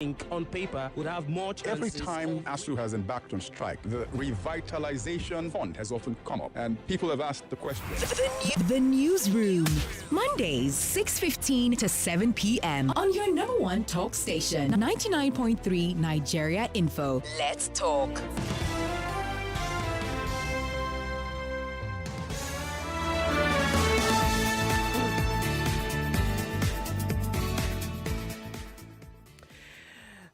think on paper would have more Every chances. time ASU has embarked on strike, the revitalization fund has often come up, and people have asked the question. The Newsroom, Mondays 6:15 to 7 p.m. on your number one talk station, 99.3 Nigeria Info. Let's talk.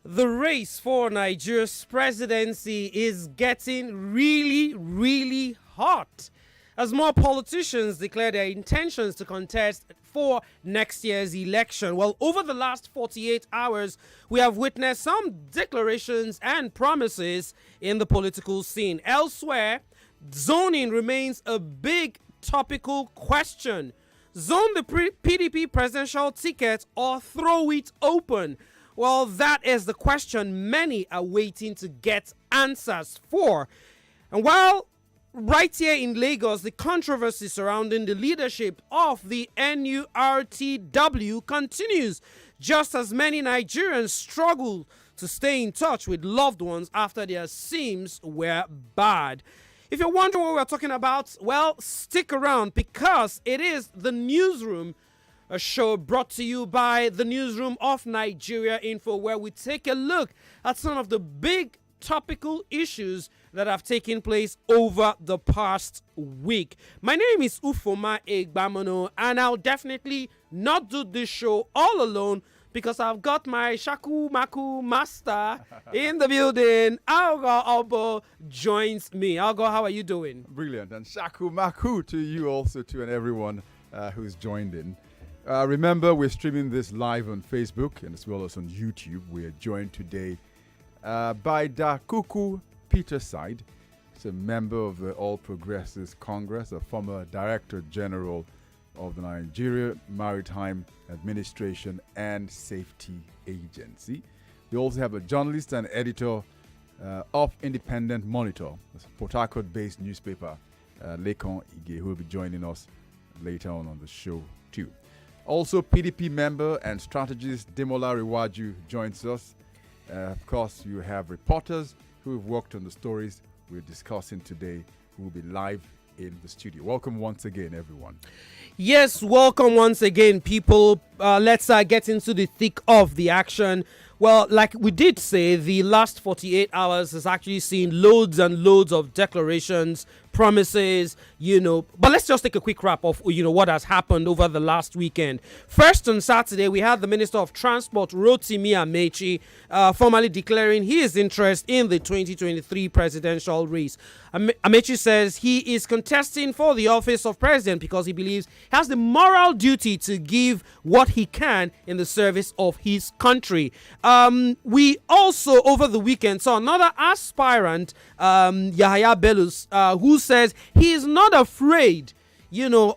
The race for Nigeria's presidency is getting really hot as more politicians declare their intentions to contest for next year's election. Well, over the last 48 hours, we have witnessed some declarations and promises in the political scene. Elsewhere, zoning remains a big topical question. Zone the PDP presidential ticket or throw it open? Well, that is the question many are waiting to get answers for. And while right here in Lagos, the controversy surrounding the leadership of the NURTW continues, just as many Nigerians struggle to stay in touch with loved ones after their SIMs were bad. If you're wondering what we're talking about, well, stick around because it is the Newsroom, a show brought to you by the Newsroom of Nigeria Info, where we take a look at some of the big topical issues that have taken place over the past week. My name is Ufuoma Egbamuno, and I'll definitely not do this show all alone because I've got my Shaku Maku master in the building. Oboh joins me. How are you doing? Brilliant. And Shaku Maku to you also, and everyone who's joined in. Remember, we're streaming this live on Facebook and as well as on YouTube. We are joined today by Dakuku Peterside. He's a member of the All Progressives Congress, a former Director General of the Nigeria Maritime Administration and Safety Agency. We also have a journalist and editor of Independent Monitor, a Port Harcourt-based newspaper, Lekon Ige, who will be joining us later on the show too. Also, PDP member and strategist Demola Rewaju joins us. Of course, you have reporters who have worked on the stories we're discussing today who will be live in the studio. Welcome once again, everyone. Yes, welcome once again, people. Let's get into the thick of the action. Well, like we did say, the last 48 hours has actually seen loads and loads of declarations, promises, but let's just take a quick wrap of, what has happened over the last weekend. First, on Saturday, we had the Minister of Transport, Rotimi Amechi, formally declaring his interest in the 2023 presidential race. Amechi says he is contesting for the office of president because he believes he has the moral duty to give what he can in the service of his country. We also, over the weekend, saw another aspirant, Yahaya Belus, who says he is not afraid,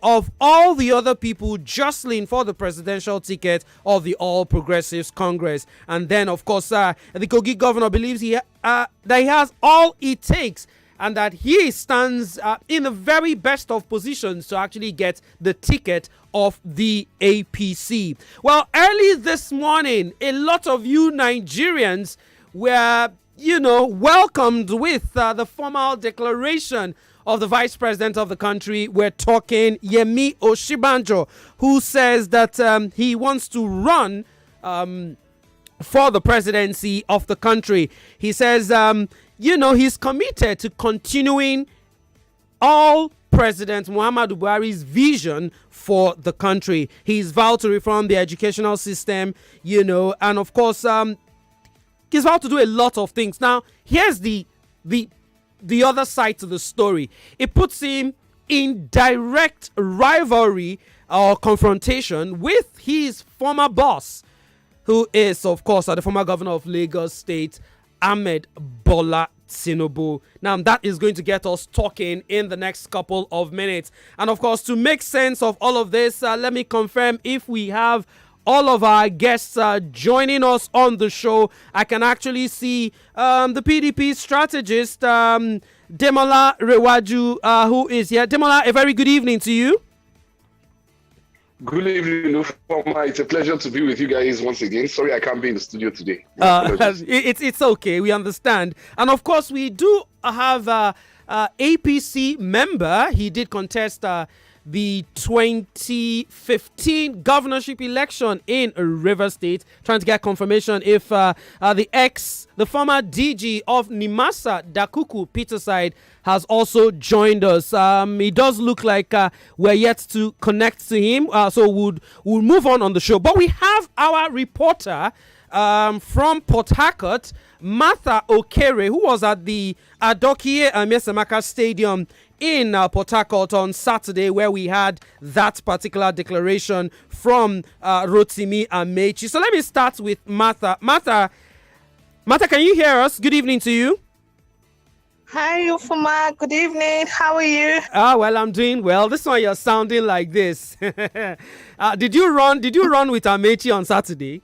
of all the other people jostling for the presidential ticket of the All Progressives Congress. And then, of course, the Kogi governor believes that he has all it takes and that he stands in the very best of positions to actually get the ticket of the APC. Well, early this morning, a lot of you Nigerians were, welcomed with the formal declaration of the vice president of the country. We're talking Yemi Oshibanjo, who says that he wants to run for the presidency of the country. He says, he's committed to continuing all President Muhammadu Buhari's vision for the country. He's vowed to reform the educational system, and of course, he's vowed to do a lot of things. Now, here's the other side to the story. It puts him in direct rivalry or confrontation with his former boss, who is, of course, the former governor of Lagos State, Ahmed Bola Tinubu. Now, that is going to get us talking in the next couple of minutes. And, of course, to make sense of all of this, let me confirm if we have all of our guests joining us on the show. I can actually see the PDP strategist, Demola Rewaju, who is here. Demola, a very good evening to you. Good evening, Ufuoma. It's a pleasure to be with you guys once again. Sorry I can't be in the studio today. It's okay. We understand. And of course, we do have APC member. He did contest the 2015 governorship election in River State, trying to get confirmation if the former DG of Nimasa Dakuku Peterside has also joined us. It does look like we're yet to connect to him, so we'll move on the show. But we have our reporter from Port Harcourt, Martha Okere, who was at the Adokie Mesemaka Stadium in Port Harcourt on Saturday, where we had that particular declaration from Rotimi Amechi. So let me start with Martha. Martha, can you hear us? Good evening to you. Hi, Ufuoma. Good evening. How are you? Well, I'm doing well. This one you're sounding like this. Did you run with Amechi on Saturday?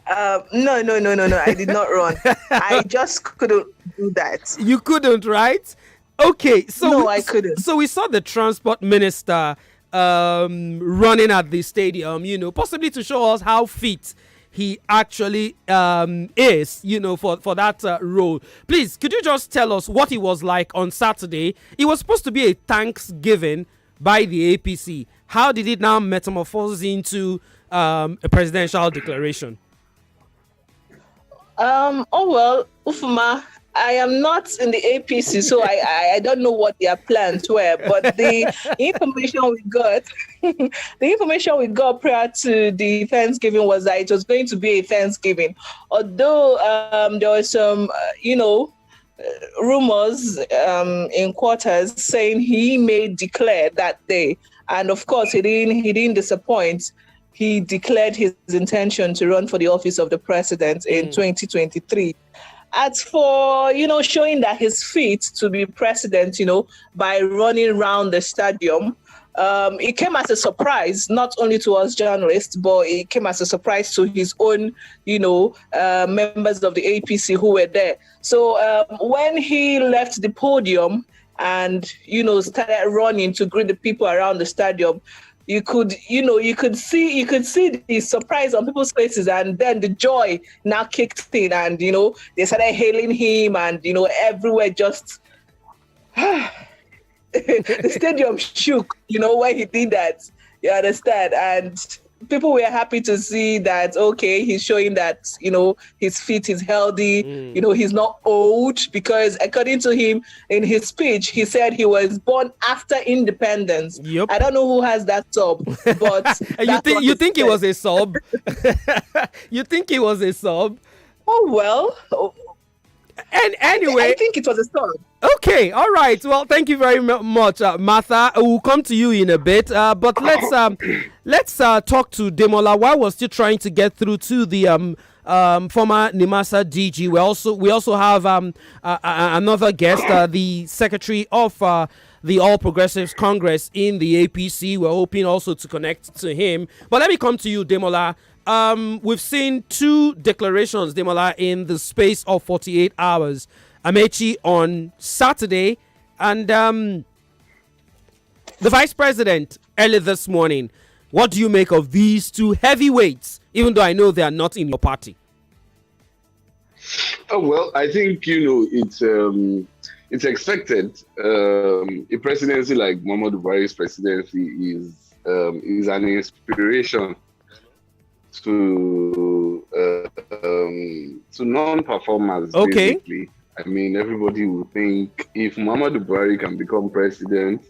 No. I did not run. I just couldn't do that. You couldn't, right? Okay. So no, I couldn't. So we saw the transport minister running at the stadium, possibly to show us how fit he actually is, for that role. Please, could you just tell us what it was like on Saturday? It was supposed to be a Thanksgiving by the APC. How did it now metamorphose into a presidential declaration? Well, Ufuoma, I am not in the APC, so I don't know what their plans were. But the information we got prior to the Thanksgiving was that it was going to be a Thanksgiving. Although there were some, rumors in quarters saying he may declare that day, and of course he didn't disappoint. He declared his intention to run for the office of the president in 2023. As for, showing that he's fit to be president, by running around the stadium, it came as a surprise, not only to us journalists, but it came as a surprise to his own, members of the APC who were there. So when he left the podium and, started running to greet the people around the stadium, you could see the surprise on people's faces, and then the joy now kicked in, and they started hailing him, and everywhere just the stadium shook, when he did that. You understand? And people were happy to see that, okay, he's showing that, he's fit, he's healthy, he's not old, because according to him, in his speech, he said he was born after independence. Yep. I don't know who has that sub, but you think he was a sub? You think he was a sub? Oh, well. And anyway, I think it was a sub. Okay, all right. Well, thank you very much, Martha. We'll come to you in a bit, but let's talk to Demola while we're still trying to get through to the former Nimasa DG. We also have another guest, the secretary of the All Progressives Congress in the APC. We're hoping also to connect to him. But let me come to you, Demola. We've seen two declarations, Demola, in the space of 48 hours. Amechi on Saturday, and the vice president early this morning. What do you make of these two heavyweights, even though I know they are not in your party? Oh, well, I think, it's expected. A presidency like Muhammadu Buhari's presidency is an inspiration to non-performers, basically. I mean, everybody will think if Muhammadu Buhari can become president,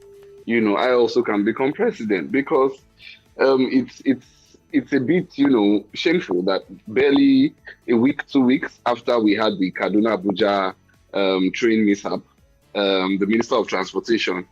I also can become president, because it's a bit, shameful that barely a week, 2 weeks after we had the Kaduna Abuja train mishap, the Minister of Transportation,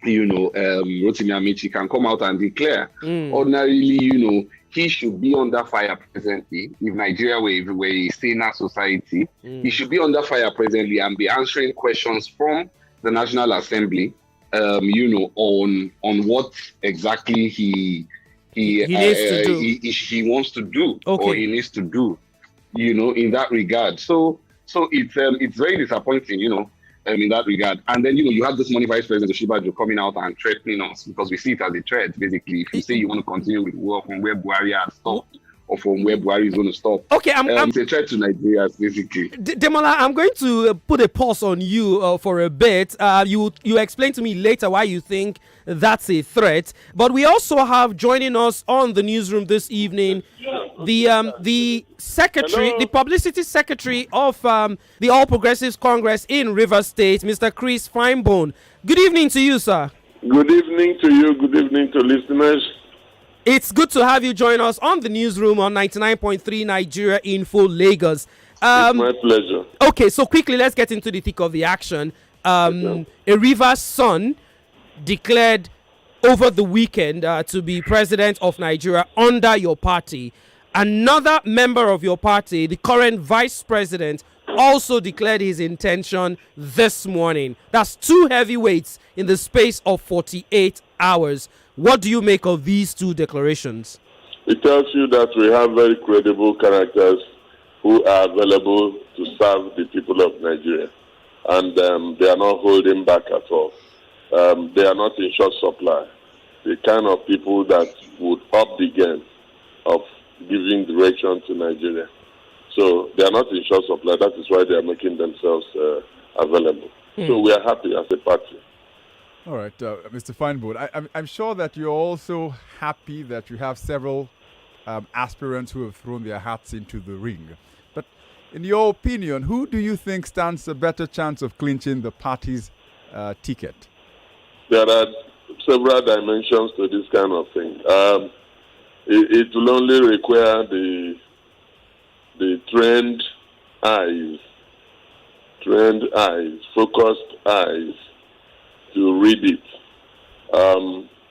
Rotimi Amechi, can come out and declare. Ordinarily, he should be under fire presently. If Nigeria were a saner society, he should be under fire presently and be answering questions from the National Assembly, on what exactly he wants to do, or he needs to do, in that regard. So it's very disappointing, in that regard. And then, you have this morning Vice President Oshibajo coming out and threatening us because we see it as a threat, basically. If you say you want to continue with war from where Buhari has stopped or from where Buhari is going to stop. Okay, it's a threat to Nigeria, basically. Demola, I'm going to put a pause on you for a bit. You explain to me later why you think that's a threat. But we also have joining us on the newsroom this evening the secretary, Hello. the publicity secretary of the All Progressives Congress in Rivers State, Mr. Chris Finebone. Good evening to you, sir. Good evening to you. Good evening to listeners. It's good to have you join us on the newsroom on 99.3 Nigeria Info Lagos. It's my pleasure. Okay, so quickly, let's get into the thick of the action. A Rivers son declared over the weekend to be president of Nigeria under your party. Another member of your party, the current vice president, also declared his intention this morning. That's two heavyweights in the space of 48 hours. What do you make of these two declarations? It tells you that we have very credible characters who are available to serve the people of Nigeria. And they are not holding back at all. They are not in short supply. The kind of people that would up the game of giving direction to Nigeria. So they are not in short supply. That is why they are making themselves available. So we are happy as a party. All right, Mr. Finebone, I'm sure that you're also happy that you have several aspirants who have thrown their hats into the ring. But in your opinion, who do you think stands a better chance of clinching the party's ticket? There are several dimensions to this kind of thing. It will only require the trained eyes, focused eyes to read it.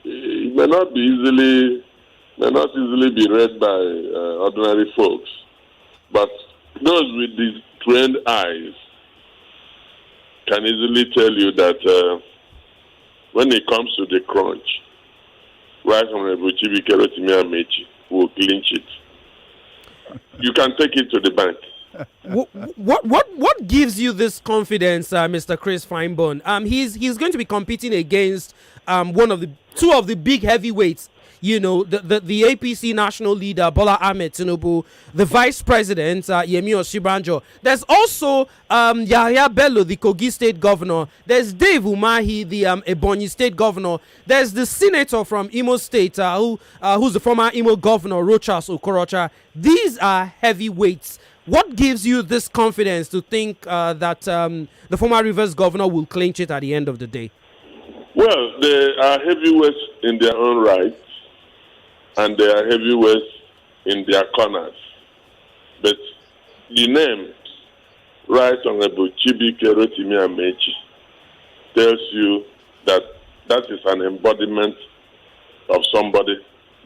It may not easily be read by ordinary folks, but those with these trained eyes can easily tell you that when it comes to the crunch, Right Honorable Chibike Rotimi Amechi will clinch it. You can take it to the bank. What gives you this confidence, Mr. Chris Finebone? He's going to be competing against two of the big heavyweights. The APC national leader Bola Ahmed Tinubu, the vice president Yemi Osinbajo. There's also Yahya Bello, the Kogi state governor. There's Dave Umahi, the Ebonyi state governor. There's the senator from Imo State, who's the former Imo governor Rochas Okorocha. These are heavyweights. What gives you this confidence to think that the former Rivers governor will clinch it at the end of the day? Well, they are heavyweights in their own right, and they are heavyweights in their corners. But the name, Right Honorable Chibike Rotimi Amechi, tells you that that is an embodiment of somebody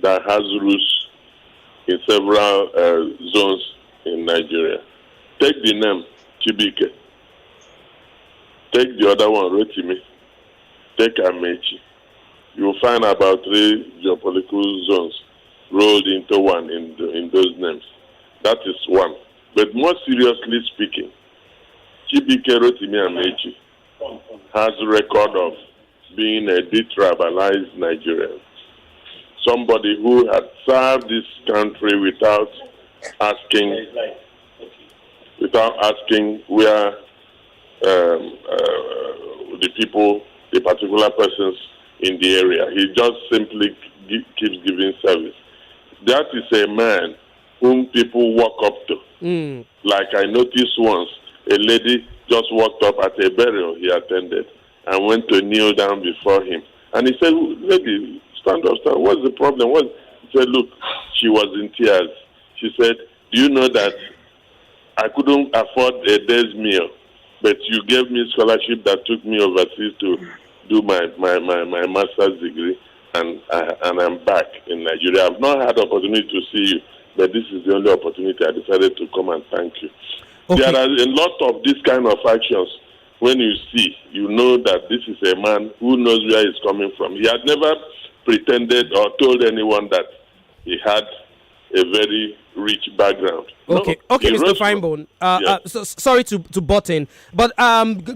that has roots in several zones in Nigeria. Take the name Chibike. Take the other one, Rotimi. Take Amechi. You will find about 3 geopolitical zones rolled into one in those names. That is one. But more seriously speaking, Chibike Rotimi Amechi has a record of being a detribalized Nigerian. Somebody who had served this country without asking where the people, the particular persons in the area. He just simply keeps giving service. That is a man whom people walk up to. Like I noticed once, a lady just walked up at a burial he attended and went to kneel down before him. And he said, "Lady, stand up, stand. What's the problem?" He said, "Look," she was in tears. She said, "Do you know that I couldn't afford a day's meal, but you gave me scholarship that took me overseas to do my master's degree, and I'm back in Nigeria. I've not had the opportunity to see you, but this is the only opportunity. I decided to come and thank you." Okay. There are a lot of these kind of actions. When you see, you know that this is a man who knows where he's coming from. He had never pretended or told anyone that he had a very rich background. Okay, No, okay, he Mr. rose from- Finebone. Yeah. Sorry to butt in, but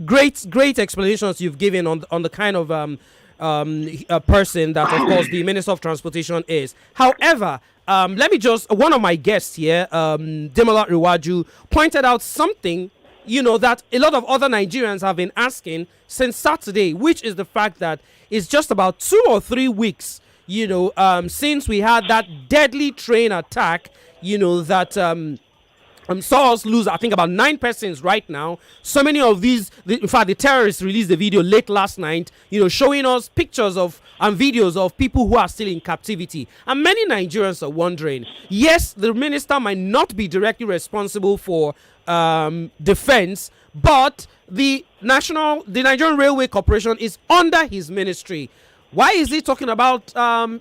great explanations you've given on the kind of a person that, of course, the Minister of Transportation is. However, let me just, one of my guests here, Demola Riwaju, pointed out something, that a lot of other Nigerians have been asking since Saturday, which is the fact that it's just about 2 or 3 weeks, since we had that deadly train attack, that saw us lose, I think, about 9 persons right now. So many of these, in fact, the terrorists released a video late last night, showing us pictures of and videos of people who are still in captivity. And many Nigerians are wondering, yes, the minister might not be directly responsible for defense, but the Nigerian Railway Corporation is under his ministry. Why is he talking about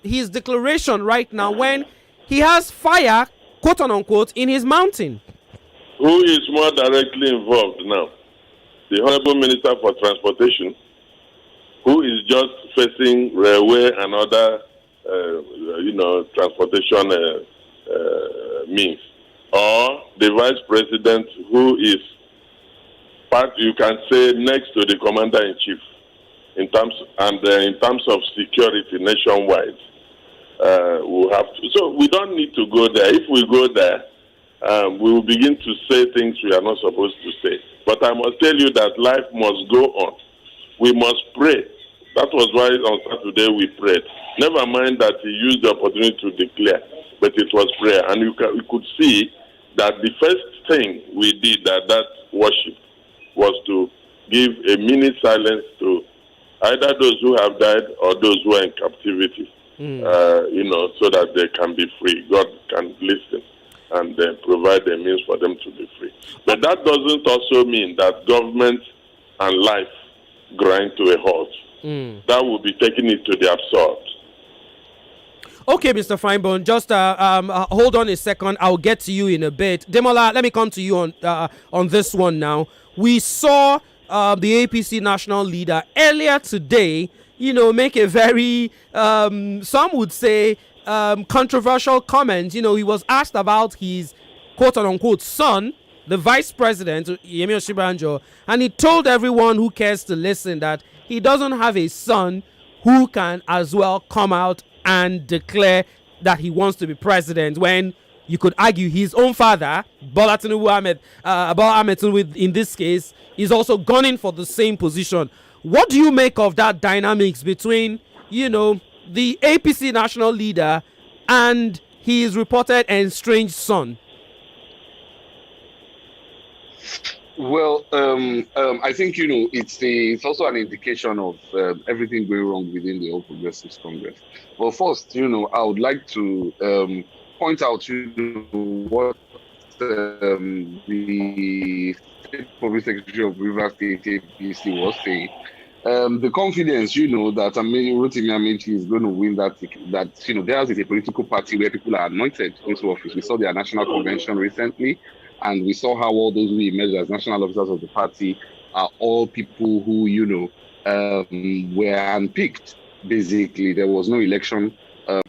his declaration right now when he has fire, quote unquote, in his mountain? Who is more directly involved now? The Honorable Minister for Transportation, who is just facing railway and other, transportation means, or the Vice President, who is part, you can say, next to the Commander-in-Chief in terms of security nationwide. We'll have to. So we don't need to go there. If we go there, we will begin to say things we are not supposed to say. But I must tell you that life must go on. We must pray. That was why on Saturday we prayed. Never mind that he used the opportunity to declare, but it was prayer. And you could see that the first thing we did at that worship was to give a minute silence to either those who have died or those who are in captivity, so that they can be free. God can listen and provide a means for them to be free. But that doesn't also mean that government and life grind to a halt. That will be taking it to the absurd. Okay, Mr. Finebone, just hold on a second. I'll get to you in a bit. Demola, let me come to you on this one now. We saw the APC national leader earlier today, make a very, some would say, controversial comment. He was asked about his quote-unquote son, the vice president, Yemi Osinbajo, and he told everyone who cares to listen that he doesn't have a son who can as well come out and declare that he wants to be president, when you could argue his own father, Bola Ahmed Tinubu, in this case, is also gunning for the same position. What do you make of that dynamics between, the APC national leader and his reported estranged son? Well, I think, it's also an indication of everything going wrong within the All Progressives Congress. Well, first, I would like to point out, what the State Public Secretary of Rivers State APC was saying. The confidence, that Rotimi Amechi is going to win that theirs is a political party where people are anointed into office. We saw their national convention recently, and we saw how all those who emerged as national officers of the party are all people who, were unpicked. Basically, there was no election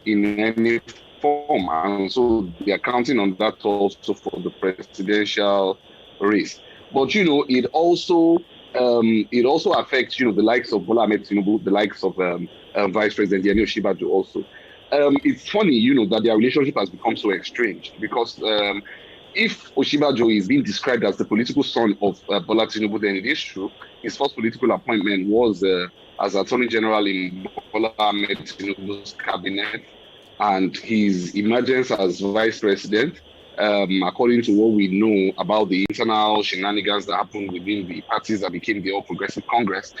in any form, and so they are counting on that also for the presidential race. But it also affects the likes of Bola Ahmed Tinubu, the likes of Vice President Yemi Osinbajo also. It's funny, that their relationship has become so estranged, because if Osinbajo is being described as the political son of Bola Tinubu, then it is true. His first political appointment was as Attorney General in Bola Ahmed Tinubu's cabinet, and his emergence as Vice President, according to what we know about the internal shenanigans that happened within the parties that became the All Progressive Congress,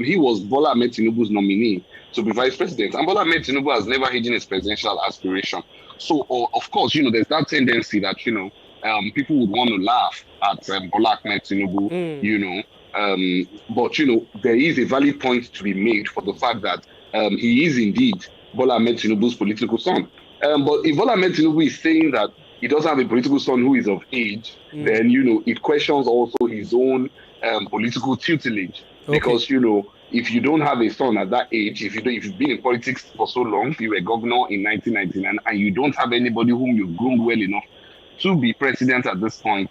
he was Bola Ahmed Tinubu's nominee to be Vice President. And Bola Ahmed Tinubu has never hidden his presidential aspiration. So, of course, there's that tendency that, people would want to laugh at Bola Ahmed Tinubu, but, there is a valid point to be made for the fact that he is indeed Bola Ahmed Tinubu's political son. But if Bola Ahmed Tinubu is saying that he doesn't have a political son who is of age, then, it questions also his own political tutelage. Okay. Because, if you don't have a son at that age, if you've been in politics for so long, you were governor in 1999, and you don't have anybody whom you've groomed well enough to be president at this point.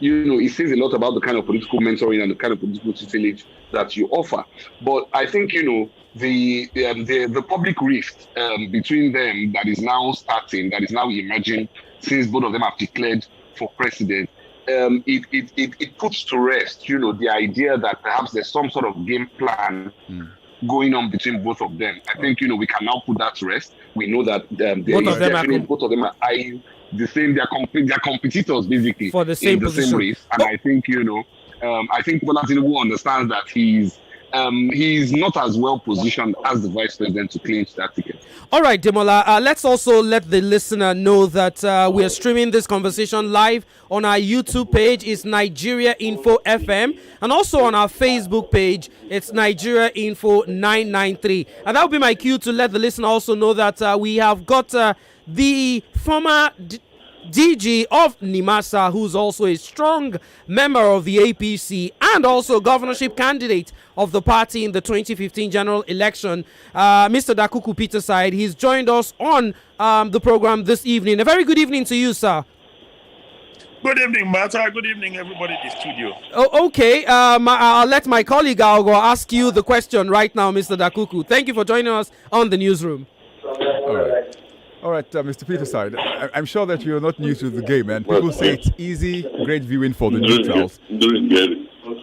It says a lot about the kind of political mentoring and the kind of political tutelage that you offer. But I think, the public rift between them that is now starting, that is now emerging since both of them have declared for president, it puts to rest, the idea that perhaps there's some sort of game plan going on between both of them. I think, we can now put that to rest. We know that both of them are eyeing the same, they're competitors basically for the same position. Same race. And I think, I think Bola Tinubu understands that he's not as well positioned as the vice president to clinch that ticket. All right, Demola, let's also let the listener know that we are streaming this conversation live on our YouTube page. It's Nigeria Info FM, and also on our Facebook page, it's Nigeria Info 993. And that will be my cue to let the listener also know that we have got the former DG of NIMASA, who's also a strong member of the APC and also governorship candidate of the party in the 2015 general election, Mr. Dakuku Peterside. He's joined us on the program this evening. A very good evening to you, sir. Good evening, Martha. Good evening, everybody in the studio. Oh, okay. I'll let my colleague Aghogho ask you the question right now, Mr. Dakuku. Thank you for joining us on the newsroom. All right, Mr. Peterside, I'm sure that you're not new to the game, and people say it's easy, great viewing for the neutrals.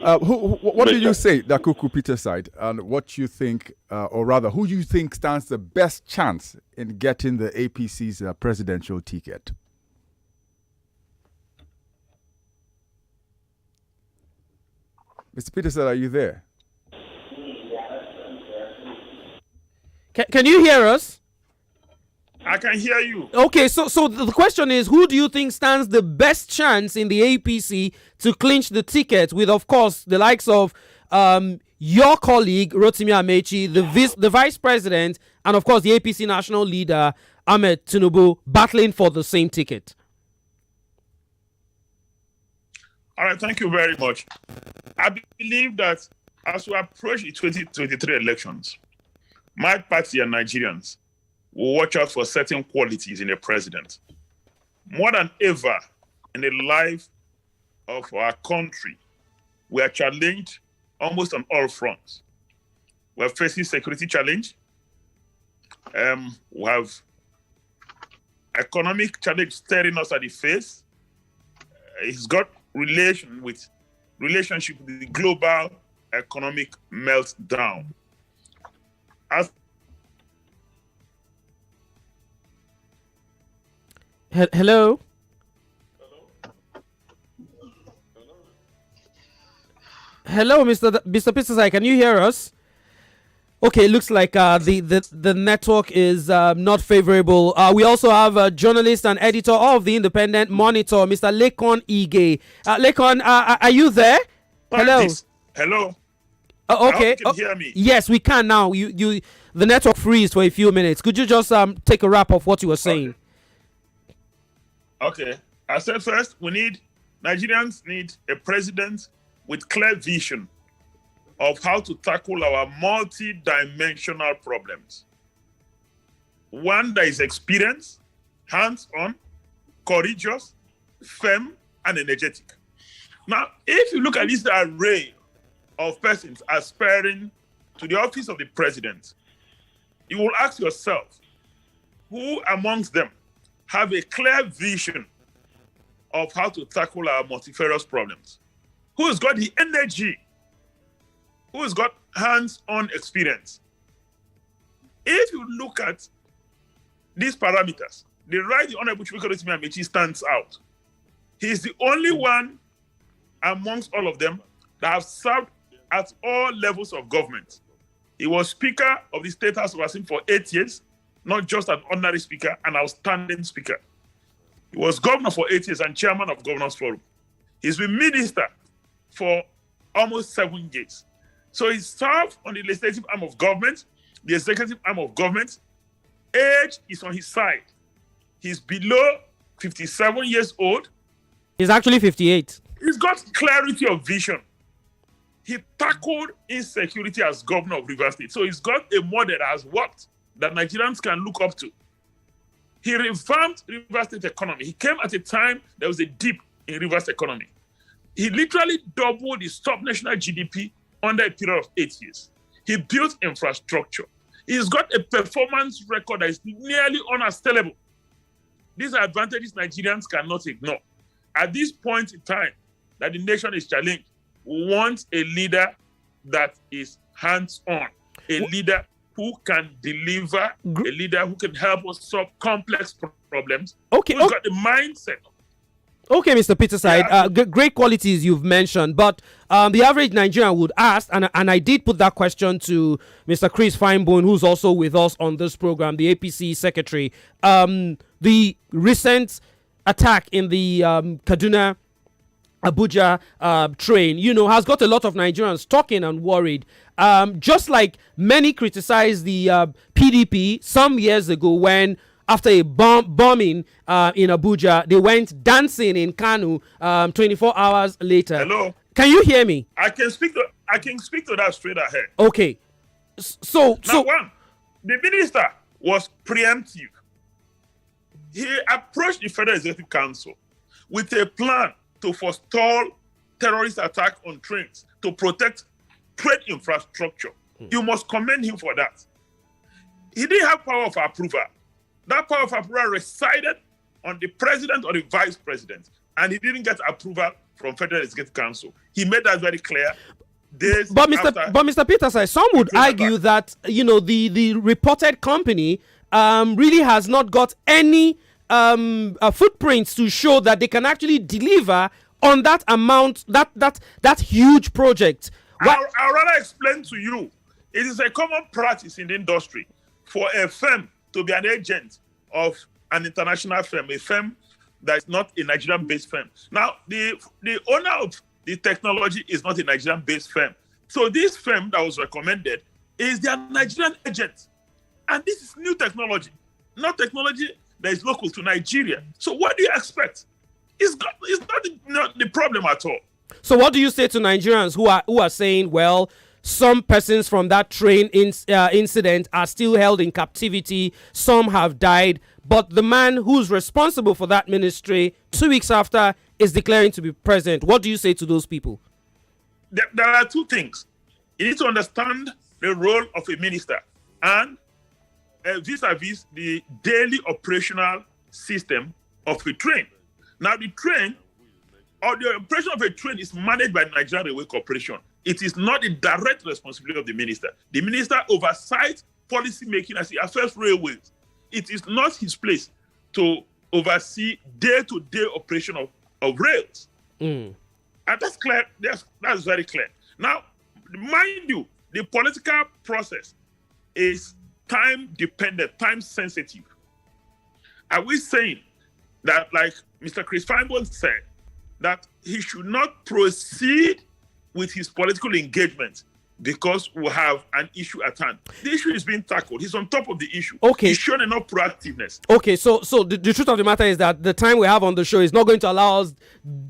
What do you say, Dakuku Peterside, and what you think, or rather, who do you think stands the best chance in getting the APC's presidential ticket? Mr. Peterside, are you there? Can you hear us? I can hear you. Okay, so the question is, who do you think stands the best chance in the APC to clinch the ticket with, of course, the likes of your colleague, Rotimi Amechi, the vice president, and, of course, the APC national leader, Ahmed Tinubu, battling for the same ticket? All right, thank you very much. I believe that as we approach the 2023 elections, my party and Nigerians will watch out for certain qualities in a president. More than ever in the life of our country, we are challenged almost on all fronts. We are facing security challenge. We have economic challenge staring us at the face. It's got relationship with the global economic meltdown. Hello? Hello, Mr. Peterside, can you hear us? Okay, looks like the network is not favorable. We also have a journalist and editor of the Independent Monitor, Mr. Lekon Ige. Lekon, are you there? Hello. Hello. Okay. You can hear me. Yes, we can now. The network freeze for a few minutes. Could you just take a wrap of what you were saying? Okay. I said first, Nigerians need a president with clear vision of how to tackle our multi-dimensional problems. One that is experienced, hands-on, courageous, firm, and energetic. Now, if you look at this array of persons aspiring to the office of the president, you will ask yourself, who amongst them have a clear vision of how to tackle our multifarious problems? Who has got the energy? Who has got hands-on experience? If you look at these parameters, the right the Honorable Rotimi Amechi stands out. He's the only one amongst all of them that have served at all levels of government. He was Speaker of the State House of Assembly for 8 years, not just an ordinary speaker, an outstanding speaker. He was governor for 8 years and chairman of Governors Forum. He's been minister for almost 7 years. So he served on the legislative arm of government, the executive arm of government. Age is on his side. He's below 57 years old. He's actually 58. He's got clarity of vision. He tackled insecurity as governor of Rivers State. So he's got a model that has worked that Nigerians can look up to. He revamped Rivers State economy. He came at a time there was a dip in Rivers economy. He literally doubled the sub-national GDP under a period of 8 years. He built infrastructure. He's got a performance record that is nearly unassailable. These are advantages Nigerians cannot ignore. At this point in time that the nation is challenged, we want a leader that is hands-on, a leader who can deliver, a leader who can help us solve complex problems, who's got the mindset. Okay, Mr. Peterside, great qualities you've mentioned, but the average Nigerian would ask, and I did put that question to Mr. Chris Finebone, who's also with us on this program, the APC secretary. The recent attack in the Kaduna Abuja train, has got a lot of Nigerians talking and worried. Just like many criticized the PDP some years ago when, after a bombing in Abuja, they went dancing in Kanu 24 hours later. Hello? Can you hear me? I can speak to that straight ahead. Okay. So one, the minister was preemptive. He approached the Federal Executive Council with a plan to forestall terrorist attack on trains, to protect train infrastructure. You must commend him for that. He didn't have power of approval. That power of approval resided on the president or the vice president, and he didn't get approval from Federal Executive Council. He made that very clear. But Mr. Peters, some would argue that the reported company really has not got any footprints to show that they can actually deliver on that amount, that huge project. I'll rather explain to you. It is a common practice in the industry for a firm to be an agent of an international firm, a firm that is not a Nigerian-based firm. Now, the owner of the technology is not a Nigerian-based firm. So this firm that was recommended is their Nigerian agent. And this is new technology, not technology that is local to Nigeria. So what do you expect? It's not the problem at all. So what do you say to Nigerians who are saying, well, some persons from that train incident are still held in captivity, some have died, but the man who's responsible for that ministry 2 weeks after is declaring to be president? What do you say to those people? There are two things. You need to understand the role of a minister and vis-a-vis the daily operational system of a train. Now, the train, or the operation of a train, is managed by Nigerian Railway Corporation. It is not the direct responsibility of the minister. The minister oversights policy making as he affects railways. It is not his place to oversee day-to-day operation of rails. And that's clear. That's very clear. Now, mind you, the political process is time-dependent, time-sensitive. Are we saying that, like Mr. Chris Finebone said, that he should not proceed with his political engagement because we have an issue at hand? The issue is being tackled. He's on top of the issue. Okay. He's shown enough proactiveness. Okay, so the truth of the matter is that the time we have on the show is not going to allow us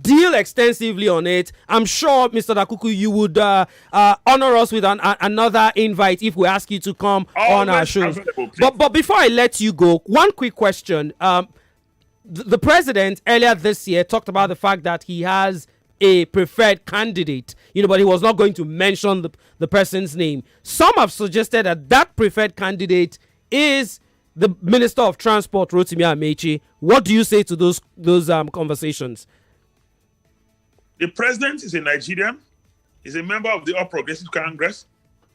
deal extensively on it. I'm sure, Mr. Dakuku, you would honor us with another invite if we ask you to come on our show. But before I let you go, one quick question. The president earlier this year talked about the fact that he has a preferred candidate, but he was not going to mention the person's name. Some have suggested that preferred candidate is the Minister of Transport, Rotimi Amechi. What do you say to those conversations? The president is a Nigerian. He's a member of the All Progressive Congress.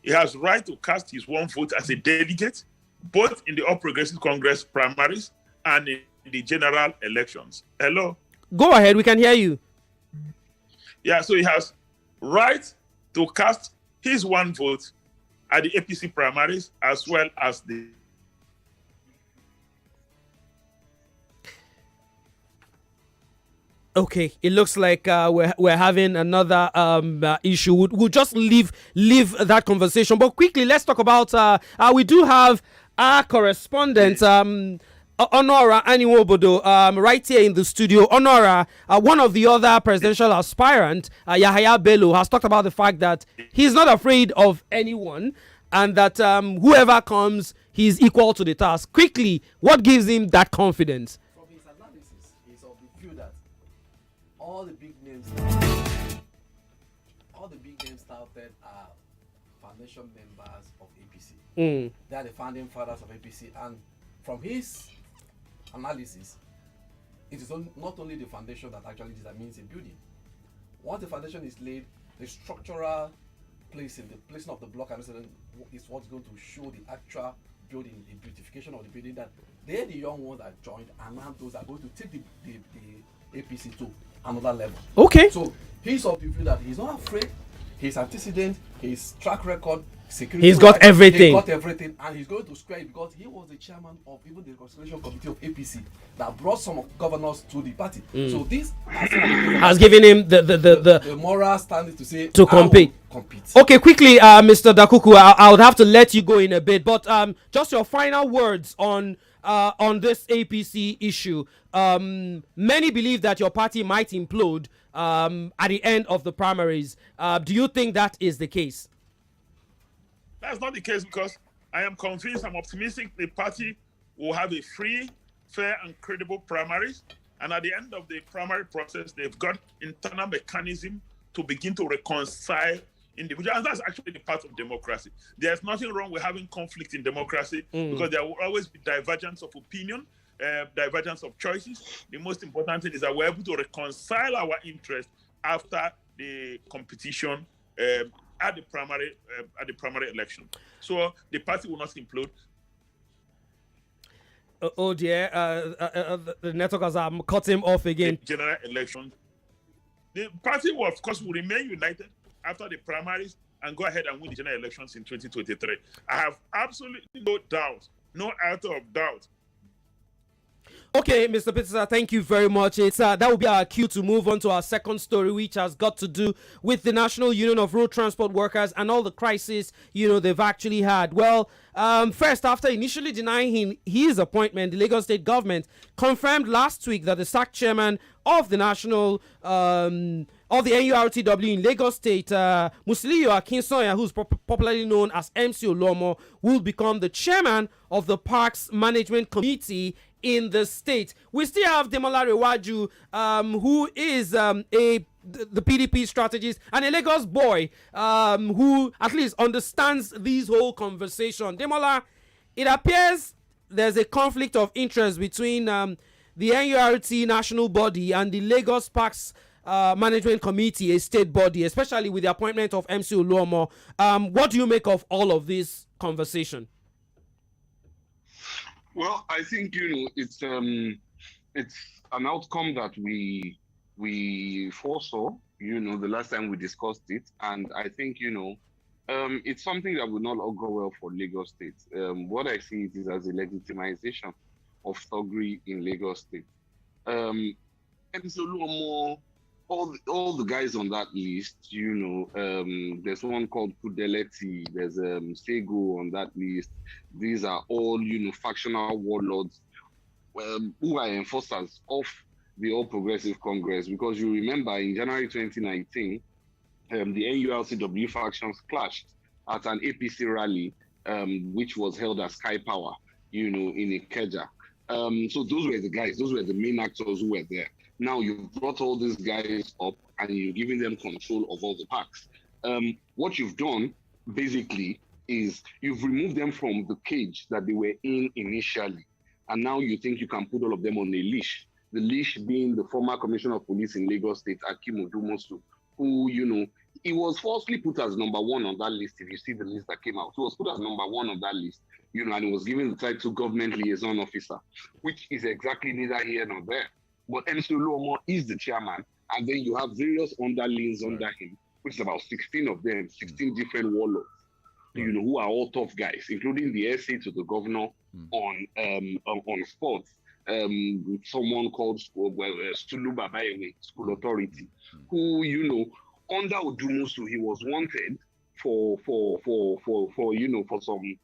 He has right to cast his one vote as a delegate, both in the All Progressive Congress primaries and in the general elections. Hello? Go ahead, we can hear you. Yeah, so he has right to cast his one vote at the APC primaries as well as the... Okay, it looks like we're having another issue. We'll just leave that conversation. But quickly, let's talk about we do have our correspondent Honora Aniwobodo right here in the studio. Honora, one of the other presidential aspirant, Yahaya Bello, has talked about the fact that he's not afraid of anyone. and that whoever comes, he's equal to the task. Quickly, what gives him that confidence? From his analysis, he's of the view that all the big names started are foundation members of APC. They are the founding fathers of APC, and from his analysis, it is not only the foundation that actually determines a building. Once the foundation is laid, the structural placing of the block and is what's going to show the actual building, the beautification of the building, that they're the young ones that joined, and now those are going to take the APC to another level. Okay. So he's of the view that he's not afraid, his antecedent, his track record, security. He's got everything. He's got everything, and he's going to square it because he was the chairman of even the reconciliation committee of APC that brought some governors to the party. So this has given him the moral standing to say to compete. Okay, quickly, Mr. Dakuku, I would have to let you go in a bit, but just your final words on this APC issue. Many believe that your party might implode at the end of the primaries. Do you think that is the case? That's not the case, because I am convinced, I'm optimistic the party will have a free, fair, and credible primaries. And at the end of the primary process, they've got internal mechanism to begin to reconcile individuals. And that's actually the part of democracy. There's nothing wrong with having conflict in democracy, because there will always be divergence of opinion, divergence of choices. The most important thing is that we're able to reconcile our interests after the competition at the primary election. So the party will not implode. Oh dear, the network has cut him off again. The general election, the party will, of course, will remain united after the primaries and go ahead and win the general elections in 2023. I have absolutely no doubt, no iota of doubt. Okay, Mr. Peter, thank you very much. It's that will be our cue to move on to our second story, which has got to do with the National Union of Road Transport Workers and all the crises they've actually had. Well, first, after initially denying his appointment, the Lagos State government confirmed last week that the sacked chairman of the national of the NURTW in Lagos State, Musiliu Akinsoya, who's popularly known as MC Olomo, will become the chairman of the Parks Management Committee in the state. We still have Demola Rewaju, who is the PDP strategist and a Lagos boy, who at least understands this whole conversation. Demola, it appears there's a conflict of interest between the NURT national body and the Lagos Parks Management Committee, a state body, especially with the appointment of MC Oluomo. What do you make of all of this conversation? Well, I think it's an outcome that we foresaw. The last time we discussed it, and I think it's something that will not go well for Lagos State. What I see it is as a legitimization of thuggery in Lagos State. MC Oluomo, all the guys on that list, there's one called Kudeleti, there's Sego on that list. These are all, factional warlords who are enforcers of the All Progressive Congress. Because you remember in January 2019, the NURTW factions clashed at an APC rally, which was held at Sky Power, in Ikeja. So those were the guys, those were the main actors who were there. Now you've brought all these guys up and you're giving them control of all the parks. What you've done basically is you've removed them from the cage that they were in initially. And now you think you can put all of them on a leash. The leash being the former commissioner of police in Lagos State, Akim Odumosu, who, he was falsely put as number one on that list. If you see the list that came out, he was put as number one on that list, and he was given the title government liaison officer, which is exactly neither here nor there. But MC Oluomo is the chairman, and then you have various underlings under him, which is about 16 of them, 16 different warlords, who are all tough guys, including the SA to the governor on sports. Someone called Stulu Babayewe, School Authority, who, under Odumosu, he was wanted for some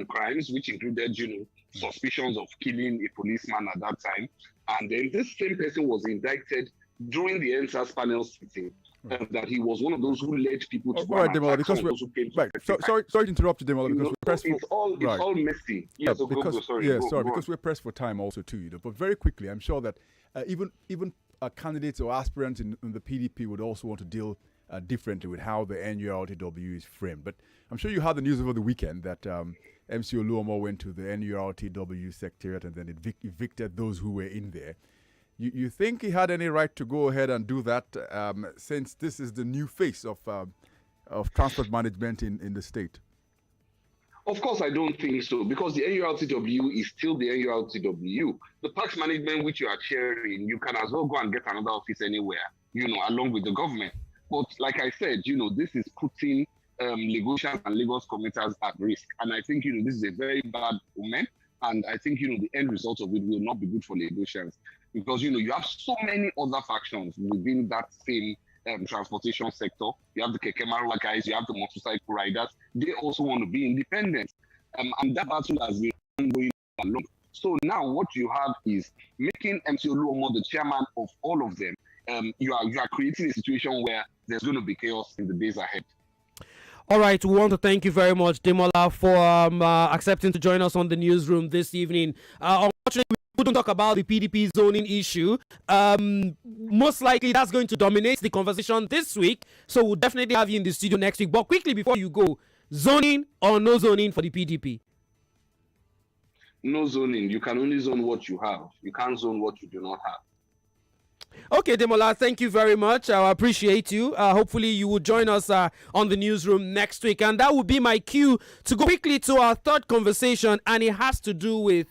crimes, which included, suspicions of killing a policeman at that time. And then this same person was indicted during the NSAS panel sitting that he was one of those who led people to all right, Demola, because we're sorry to interrupt you, Demola, because we're pressed it's all messy. Yes, because we're pressed for time also too. But very quickly, I'm sure that even candidates or aspirants in the PDP would also want to deal differently with how the NURTW is framed. But I'm sure you had the news over the weekend that MC Oluomo went to the NURTW secretariat and then evicted those who were in there. You think he had any right to go ahead and do that since this is the new face of transport management in the state? Of course, I don't think so, because the NURTW is still the NURTW. The parks management which you are chairing, you can as well go and get another office anywhere, along with the government. But like I said, this is putting Lagosians and Lagos commuters at risk. And I think, this is a very bad omen. And I think, the end result of it will not be good for Lagosians. Because, you have so many other factions within that same transportation sector. You have the Keke Marua guys, you have the motorcycle riders. They also want to be independent. And that battle has been going along. So now what you have is making MC Oluomo the chairman of all of them. You are creating a situation where there's going to be chaos in the days ahead. All right, we want to thank you very much, Demola, for accepting to join us on the newsroom this evening. Unfortunately, we couldn't talk about the PDP zoning issue. Most likely, that's going to dominate the conversation this week. So we'll definitely have you in the studio next week. But quickly, before you go, zoning or no zoning for the PDP? No zoning. You can only zone what you have. You can't zone what you do not have. Okay, Demola, thank you very much. I appreciate you. Hopefully, you will join us on the newsroom next week. And that will be my cue to go quickly to our third conversation, and it has to do with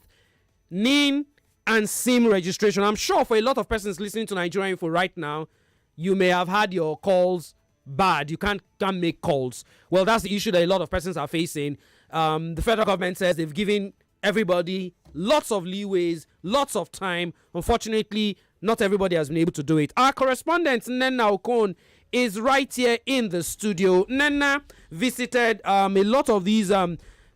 NIN and SIM registration. I'm sure for a lot of persons listening to Nigeria Info right now, you may have had your calls bad. You can't make calls. Well, that's the issue that a lot of persons are facing. The federal government says they've given everybody lots of leeways, lots of time. Unfortunately, not everybody has been able to do it. Our correspondent, Nenna Okon, is right here in the studio. Nenna visited a lot of these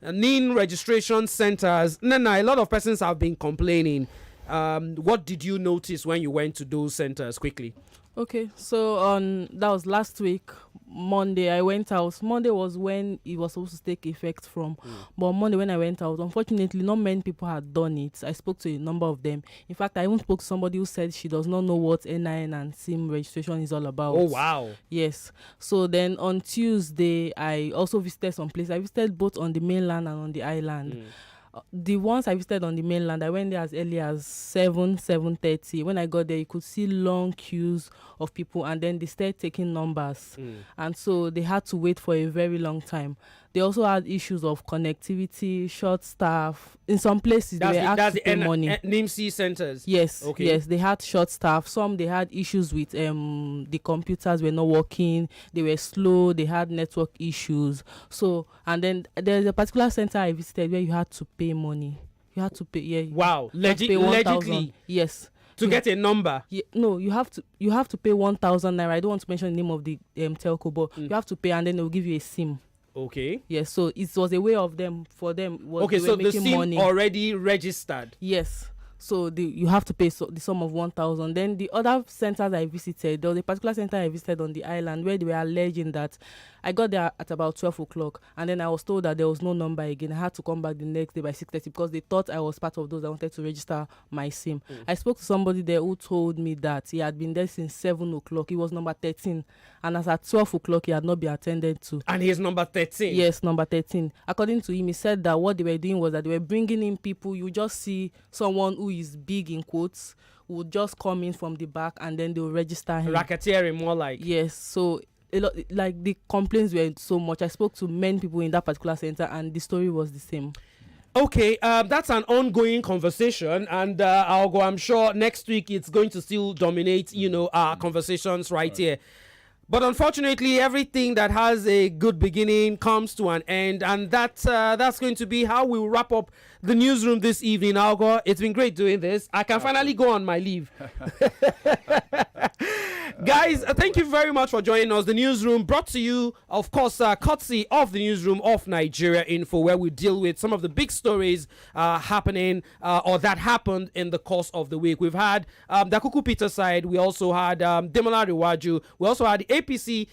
NIN registration centers. Nenna, a lot of persons have been complaining. What did you notice when you went to those centers quickly? Okay, so that was last week, Monday. I went out. Monday was when it was supposed to take effect from. But Monday when I went out, unfortunately, not many people had done it. I spoke to a number of them. In fact, I even spoke to somebody who said she does not know what NIN and SIM registration is all about. Oh, wow. Yes. So then on Tuesday, I also visited some places. I visited both on the mainland and on the island. The ones I visited on the mainland, I went there as early as 7:30. When I got there, you could see long queues of people, and then they started taking numbers. And so they had to wait for a very long time. They also had issues of connectivity, short staff. In some places, they were asked to pay money. NIMC centers? Yes, okay. Yes, they had short staff. Some, they had issues with the computers were not working. They were slow. They had network issues. So, and then there's a particular center I visited where you had to pay money. You had to pay, yeah. Wow, legally? Yes. To get a number? Yeah, no, you have to pay 1,000 naira. I don't want to mention the name of the telco, but you have to pay, and then they'll give you a SIM. Okay. Yes, so it was a way of them, for them. Okay, so the SIM money. Already registered? Yes. So you have to pay the sum of 1,000. Then the other centers I visited, there was a particular center I visited on the island where they were alleging that I got there at about 12 o'clock, and then I was told that there was no number again. I had to come back the next day by 6:30 because they thought I was part of those that wanted to register my SIM. I spoke to somebody there who told me that he had been there since 7 o'clock. He was number 13, and as at 12 o'clock, he had not been attended to. And he's number 13? Yes, number 13. According to him, he said that what they were doing was that they were bringing in people. You just see someone who is big in quotes would just come in from the back, and then they'll register him. Racketeering, more like. Yes, so a lot, like the complaints were so much. I spoke to many people in that particular center, and the story was the same. Okay, that's an ongoing conversation, and Aghogho, I'm sure next week it's going to still dominate, our conversations right here. But unfortunately, everything that has a good beginning comes to an end, and that's going to be how we'll wrap up the newsroom this evening. Aghogho, it's been great doing this. I can finally go on my leave. Guys, thank you very much for joining us. The Newsroom brought to you, of course, courtesy of the Newsroom of Nigeria Info, where we deal with some of the big stories happening or that happened in the course of the week. We've had the Kuku Peter side. We also had Demola Riwaju. We also had the APC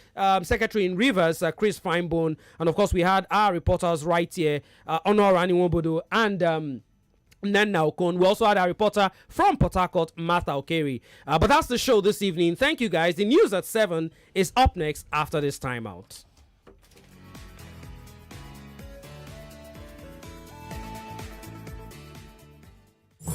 Secretary in Rivers, Chris Finebone. And, of course, we had our reporters right here, Honor Aniwobodo and... Nana Okon. We also had our reporter from Port Harcourt, Martha Okeri. But that's the show this evening. Thank you, guys. The news at 7 is up next after this timeout. The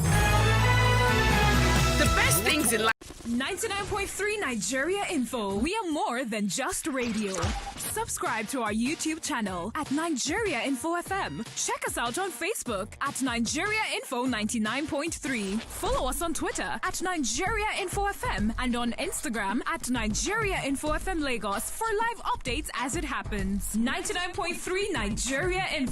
best things in life. 99.3 Nigeria Info. We are more than just radio. Subscribe to our YouTube channel at Nigeria Info FM. Check us out on Facebook at Nigeria Info 99.3. Follow us on Twitter at Nigeria Info FM and on Instagram at Nigeria Info FM Lagos for live updates as it happens. 99.3 Nigeria Info.